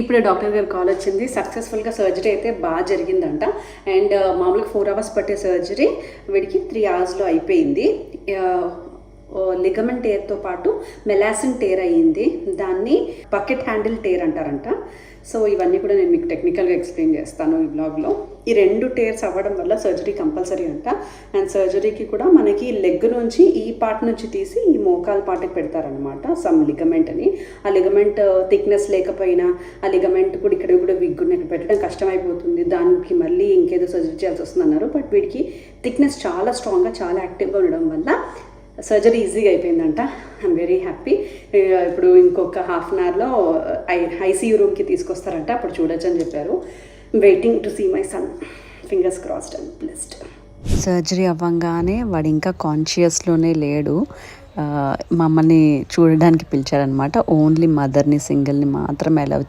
ఇప్పుడు డాక్టర్ గారు కాల్ వచ్చింది. సక్సెస్ఫుల్గా సర్జరీ అయితే బాగా జరిగిందంట. అండ్ మామూలుగా 4 hours పట్టే సర్జరీ వీడికి 3 hours అయిపోయింది. లిగమెంట్ టేర్తో పాటు మెలాసిన్ టేర్ అయ్యింది. దాన్ని బకెట్ హ్యాండిల్ టేర్ అంటారంట. సో ఇవన్నీ కూడా నేను మీకు టెక్నికల్గా ఎక్స్ప్లెయిన్ చేస్తాను ఈ బ్లాగ్లో. ఈ 2 టేర్స్ అవ్వడం వల్ల సర్జరీ కంపల్సరీ అంట. అండ్ సర్జరీకి కూడా మనకి లెగ్ నుంచి ఈ పార్ట్ నుంచి తీసి ఈ మోకాల్ పార్ట్కి పెడతారనమాట, సమ్ లిగమెంట్ అని. ఆ లిగమెంట్ థిక్నెస్ లేకపోయినా ఆ లిగమెంట్ కూడా ఇక్కడ కూడా విగ్గుని పెట్టడం కష్టమైపోతుంది, దానికి మళ్ళీ ఇంకేదో సర్జరీ చేయాల్సి వస్తుంది అన్నారు. బట్ వీడికి థిక్నెస్ చాలా స్ట్రాంగ్గా చాలా యాక్టివ్గా ఉండడం వల్ల సర్జరీ ఈజీగా అయిపోయిందంట. I'm very happy. ఇప్పుడు ఇంకొక ½ an hourలో ఐసీయూ రూమ్కి తీసుకొస్తారంట, అప్పుడు చూడొచ్చు అని చెప్పారు. Waiting to see my son. Fingers crossed and blessed. Surgery అవ్వగానే వాడు ఇంకా కాన్షియస్లోనే లేడు. మమ్మల్ని చూడడానికి పిలిచారనమాట. ఓన్లీ మదర్ని సింగిల్ని మాత్రం అలౌ